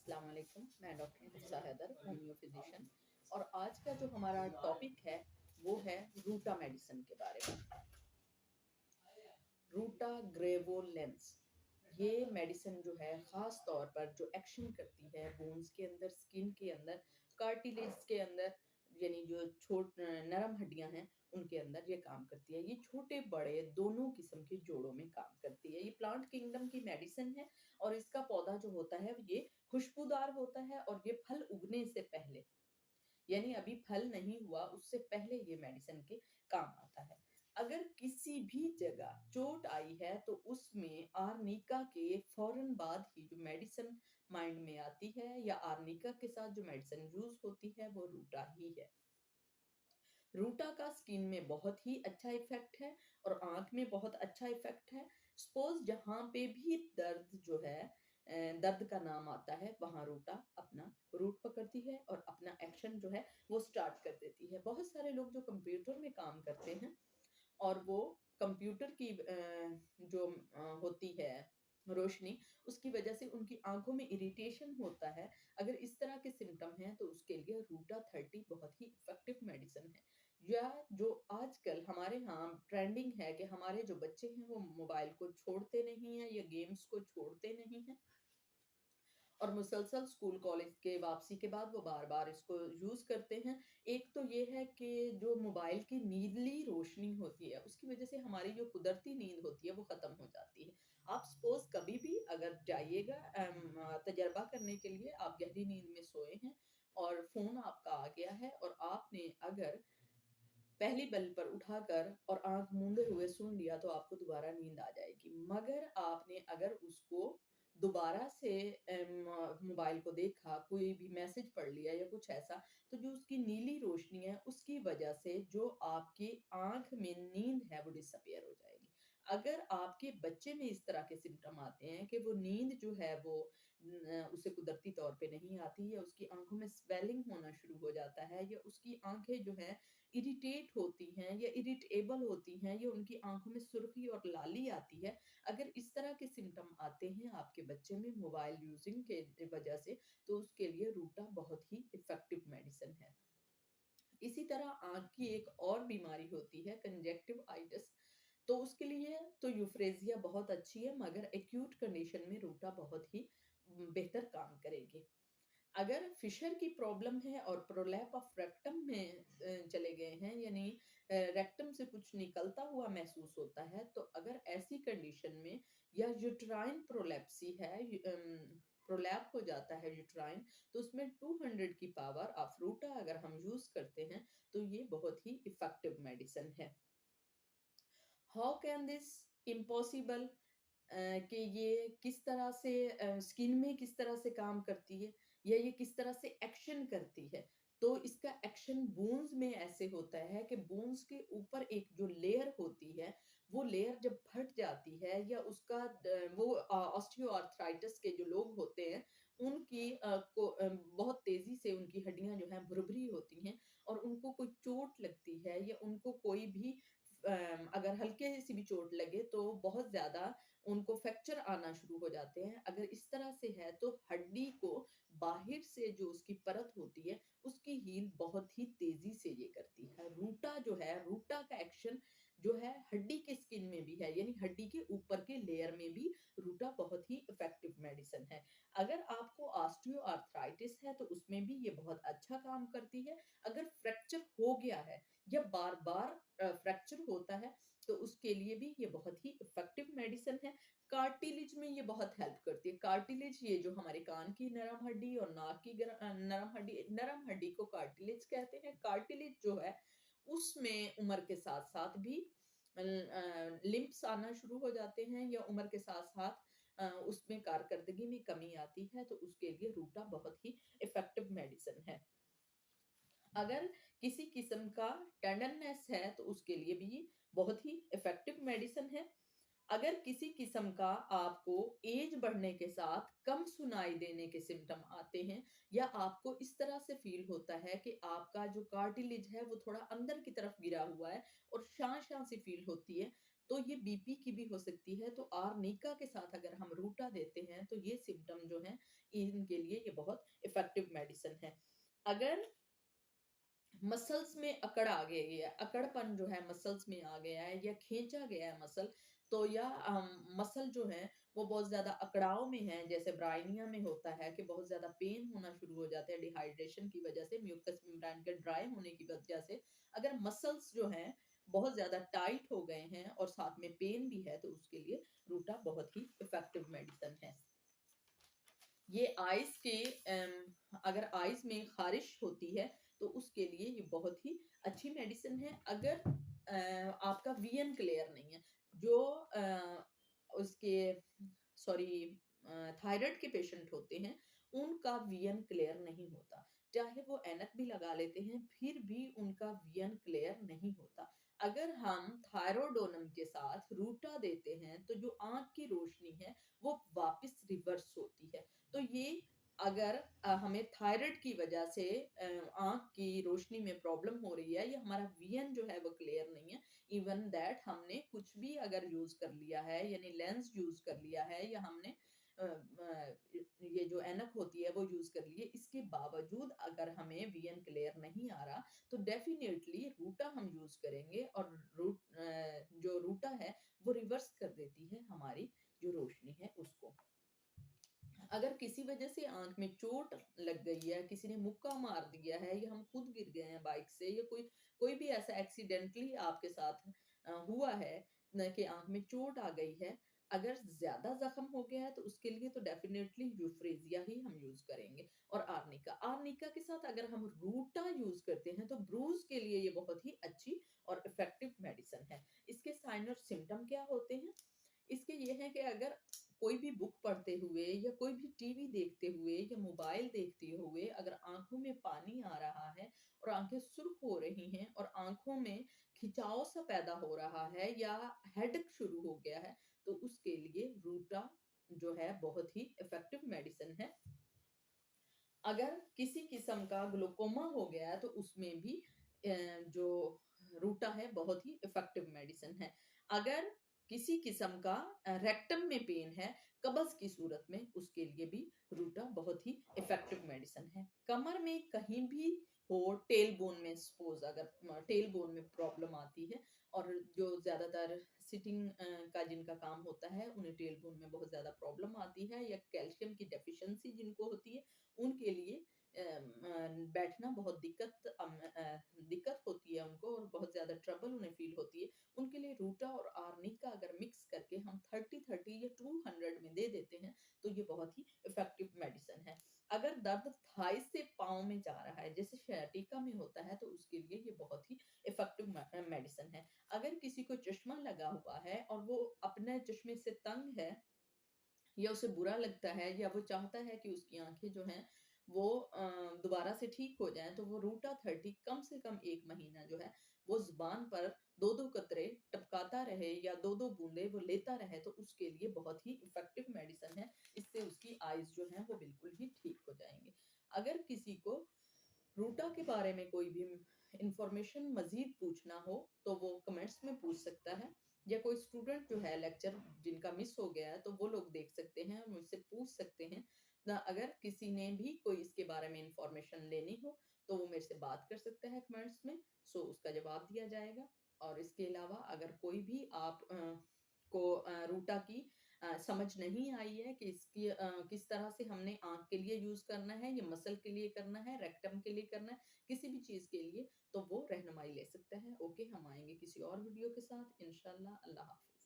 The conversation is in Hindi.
अस्सलाम वालेकुम। मैं doctor Hifsa Haider, homeo physician. और आज का जो हमारा टॉपिक है वो है रूटा मेडिसिन के बारे में। रूटा ग्रेवोलेंस ये मेडिसिन जो है ख़ास तौर पर जो एक्शन करती है बोन्स के अंदर, स्किन के अंदर, कार्टिलेज के अंदर, यानी जो नरम हड्डियां हैं उनके अंदर ये काम करती है। ये छोटे बड़े दोनों किस्म के जोड़ों में काम करती है। ये प्लांट किंगडम की मेडिसिन है और इसका पौधा जो होता है ये खुशबूदार होता है और ये फल उगने से पहले, यानी अभी फल नहीं हुआ उससे पहले ये मेडिसिन के काम आता है। अगर किसी भी जगह चोट आई है तो उसमें आर्निका के फौरन बाद ही जो मेडिसिन माइंड में आती है या आर्निका के साथ जो मेडिसिन यूज होती है वो रूटा ही है। रूटा का स्किन में बहुत ही अच्छा इफेक्ट है और आंख में बहुत अच्छा इफेक्ट है। सपोज जहां पे भी दर्द जो है दर्द का नाम आता है वहां रूटा अपना रूट पकड़ती है और अपना एक्शन जो है वो स्टार्ट कर देती है। बहुत सारे लोग जो कंप्यूटर में काम करते हैं और वो कंप्यूटर की जो होती है रोशनी, उसकी वजह से उनकी आंखों में इरिटेशन होता है। अगर इस तरह के सिम्टम हैं तो उसके लिए रूटा 30 बहुत ही इफेक्टिव मेडिसिन है। या जो आजकल हमारे यहाँ ट्रेंडिंग है कि हमारे जो बच्चे हैं वो मोबाइल को छोड़ते नहीं हैं या गेम्स को छोड़ते नहीं हैं और मुसलसल स्कूल कॉलेज के वापसी के बाद वो बार बार इसको यूज करते हैं। एक तो ये है कि जो मोबाइल की नीली रोशनी होती है उसकी वजह से हमारी जो कुदरती नींद होती है वो खत्म हो जाती है। आप सपोज कभी भी अगर जाइएगा तजर्बा करने के लिए, आप गहरी नींद में सोए हैं और फोन आपका आ गया है और आपने अगर पहली बल पर उठाकर और आंख मूंदे हुए सुन लिया तो आपको दोबारा नींद आ जाएगी। मगर आपने अगर उसको दोबारा से मोबाइल को देखा, कोई भी मैसेज पढ़ लिया या कुछ ऐसा, तो जो उसकी नीली रोशनी है उसकी वजह से जो आपकी आंख में नींद है वो डिसअपियर हो जाएगी। अगर आपके बच्चे में इस तरह के सिम्टम आते हैं कि वो नींद जो है वो उसे कुदरती तौर पे नहीं आती या उसकी आंखों में स्वेलिंग होना शुरू हो जाता है या उसकी आंखें जो है इरिटेट होती हैं या इरिटेबल होती हैं या उनकी आंखों में सुर्खी और लाली आती है, अगर इस तरह के सिम्टम आते हैं आपके बच्चे में मोबाइल यूजिंग के वजह से, तो उसके लिए रूटा बहुत ही इफेक्टिव मेडिसिन है। इसी तरह आंख की एक और बीमारी होती है कंजेक्टिव आइटिस, तो उसके लिए तो यूफ्रेजिया बहुत अच्छी है मगर एक्यूट कंडीशन में रूटा बहुत ही बेहतर काम करेगी। अगर फिशर की प्रॉब्लम है और प्रोलैप ऑफ रेक्टम में चले गए हैं, यानी रेक्टम से कुछ निकलता हुआ महसूस होता है, तो अगर ऐसी कंडीशन में या यूट्राइन प्रोलैप्सी है, प्रोलैप हो जाता है यूट्राइन, तो उसमें 200 की पावर ऑफ रूटा अगर हम यूज करते हैं तो ये बहुत ही इफेक्टिव मेडिसिन है। हाउ कैन दिस इम्पॉसिबल, कि ये किस तरह से स्किन में किस तरह से काम करती है या ये किस तरह से एक्शन करती है। तो इसका एक्शन बोन्स में ऐसे होता है कि बोन्स के ऊपर एक जो लेयर होती है वो लेयर जब फट जाती है या उसका वो ऑस्टियोआर्थराइटिस के जो लोग होते हैं उनकी बहुत तेजी से उनकी हड्डियां जो हैं भुरभुरी होती हैं और उनको कोई चोट लगती है या उनको कोई भी अगर हल्के सी भी चोट लगे तो बहुत ज्यादा उनको फ्रैक्चर आना शुरू हो जाते हैं। अगर इस तरह से है तो हड्डी को बाहर से जो उसकी परत होती है उसकी हील बहुत ही तेजी से ये करती है। रूटा जो है, रूटा का एक्शन जो है हड्डी के स्किन में भी है, यानी हड्डी के ऊपर के लेयर में भी रूटा बहुत ही इफेक्टिव मेडिसिन है। अगर आपको ऑस्टियोआर्थराइटिस है तो उसमें भी ये बहुत अच्छा काम करती है। अगर फ्रैक्चर हो गया है या बार बार फ्रैक्चर होता है तो उसके लिए भी ये बहुत ही इफेक्टिव मेडिसिन है। कार्टिलेज में ये बहुत हेल्प करती है। कार्टिलेज ये जो हमारे कान की नरम हड्डी और नाक की नरम हड्डी को कार्टिलेज कहते हैं। कार्टिलेज जो है उसमें उम्र के साथ साथ भी लिम्प्स आना शुरू हो जाते हैं या उम्र के साथ साथ उसमें कारकर्दगी में कमी आती है, तो उसके लिए रूटा बहुत ही इफेक्टिव मेडिसिन है। अगर किसी किस्म का टेंडरनेस है तो उसके लिए भी बहुत ही इफेक्टिव मेडिसिन है। अगर किसी किस्म का आपको एज बढ़ने के साथ कम सुनाई देने के सिम्टम आते हैं या आपको इस तरह से फील होता है कि आपका जो कार्टिलेज है वो थोड़ा अंदर की तरफ गिरा हुआ है और शां शां सी फील होती है, तो ये बीपी की भी हो सकती है। तो आर्निका के साथ अगर हम रूटा देते हैं तो ये सिम्टम जो हैं इनके लिए ये बहुत इफ़ेक्टिव मेडिसिन है। अगर मसल्स में अकड़ आ गई है, अकड़पन जो है मसल्स में आ गया है या खींचा गया है मसल, तो या मसल जो है वो बहुत ज़्यादा अकड़ाव में है, जैसे ब्रायनिया में होता है कि बहुत ज़्यादा पेन होना शुरू हो जाता है डिहाइड्रेशन की वजह से, म्यूकस मेम्ब्रेन के ड्राई होने की वजह से। अगर मसल्स जो हैं बहुत ज़्यादा टाइट हो गए हैं और साथ में पेन भी है, तो उसके लिए रूटा बहुत ही इफ़ेक्टिव मेडिसिन है। ये आइज़ के अगर आइज़ में ख़ारिश होती है, तो उसके लिए ये बहुत ही अच्छी मेडिसिन है। अगर आपका वीएन क्लियर नहीं है, जो उसके सॉरी थायराइड के पेशेंट होते हैं, उनका वीएन क्लियर नहीं होता। चाहे वो ऐनक भी लगा लेते हैं, फिर भी उनका वीएन क्लियर नहीं होता। अगर हम थायरोडोनम के साथ रूटा देते हैं, तो जो आँख की रोशनी है, वो वापस रिवर्स होती है। तो ये अगर हमें थायराइड की वजह से आँख की रोशनी में प्रॉब्लम हो रही है या हमारा वीएन जो है वो क्लियर नहीं है, इवन दैट हमने कुछ भी अगर यूज़ कर लिया है यानी लेंस यूज़ कर लिया है या हमने ये जो ऐनक होती है वो यूज़ कर ली है, इसके बावजूद अगर हमें वीएन क्लियर नहीं आ रहा, तो डेफिनिटली रूटा हम यूज़ करेंगे और जो रूटा है वो रिवर्स कर देती है हमारी जो रोशनी है उसको। अगर किसी वजह से आँख में चोट लग गई है, किसी ने मुक्का मार दिया है या हम खुद गिर गए हैं बाइक से या कोई कोई भी ऐसा एक्सीडेंटली आपके साथ हुआ है न कि आँख में चोट आ गई है, अगर ज़्यादा ज़ख्म हो गया है तो उसके लिए तो डेफ़िनेटली यूफ्रेज़िया ही हम यूज़ करेंगे और आर्निका। आर्निका के साथ अगर हम रूटा यूज़ करते हैं तो ब्रूज़ के लिए ये बहुत ही अच्छी और इफ़ेक्टिव मेडिसिन है। इसके साइन और सिम्पटम क्या होते हैं? इसके ये हैं कि अगर कोई भी बुक पढ़ते हुए या कोई भी टीवी देखते हुए या मोबाइल देखते हुए अगर आँखों में पानी आ रहा है और आँखें सुर्ख हो रही हैं और आँखों में खिंचाव सा पैदा हो रहा है या हेडेक शुरू हो गया है, तो उसके लिए रूटा जो है बहुत ही इफ़ेक्टिव मेडिसिन है। अगर किसी किस्म का ग्लूकोमा हो गया है तो उसमें भी जो रूटा है बहुत ही इफ़ेक्टिव मेडिसिन है। अगर किसी किस्म का रेक्टम में पेन है, कब्ज़ की सूरत में, उसके लिए भी रूटा बहुत ही इफ़ेक्टिव मेडिसिन है। कमर में कहीं भी हो, टेल बोन में सपोज़ अगर टेल बोन में प्रॉब्लम आती है और जो ज़्यादातर सिटिंग का जिनका काम होता है, उन्हें टेल बोन में बहुत ज़्यादा प्रॉब्लम आती है या कैल्शियम की डेफिशिएंसी जिनको होती है, उनके लिए बैठना बहुत दिक्कत होती है उनको और बहुत ज़्यादा ट्रबल उन्हें फ़ील होती है। उनके लिए रूटा और आर्निका अगर मिक्स करके हम 30-30 या 200 में दे देते हैं, तो ये बहुत ही इफ़ेक्टिव मेडिसिन है। अगर दर्द थाई से पाँव में जा रहा है, जैसे sciatica में होता है, तो उसके लिए ये बहुत ही इफ़ेक्टिव मेडिसिन है। अगर किसी को चश्मा लगा हुआ है और वो अपने चश्मे से तंग है या उसे बुरा लगता है या वो चाहता है कि उसकी आँखें जो हैं वो दोबारा से ठीक हो जाएँ, तो वो रूटा 30 कम से कम 1 महीना जो है वो ज़ुबान पर 2-2 कतरे टपकाता रहे या 2-2 बूँदें वो लेता रहे, तो उसके लिए बहुत ही इफ़ेक्टिव मेडिसिन है। इससे उसकी आइज़ जो हैं वो बिल्कुल ही ठीक हो जाएँगे। अगर किसी को रूटा के बारे में कोई भी इंफॉर्मेशन मज़ीद पूछना हो, तो वो कमेंट्स में पूछ सकता है या कोई स्टूडेंट जो है लेक्चर जिनका मिस हो गया है, तो वो लोग देख सकते हैं और मुझसे पूछ सकते हैं। ना अगर किसी ने भी कोई इसके बारे में इंफॉर्मेशन लेनी हो, तो वो मेरे से बात कर सकता है कमेंट्स में, सो उसका जवाब दिया जाएगा। और इसके अलावा अगर कोई भी आप को रूटा की समझ नहीं आई है कि इसकी किस तरह से हमने आँख के लिए यूज़ करना है, या मसल के लिए करना है, रेक्टम के लिए करना है, किसी भी चीज़ के लिए, तो वो रहनुमाई ले सकता है। ओके, हम आएँगे किसी और वीडियो के साथ इंशाल्लाह। अल्लाह हाफ़िज़।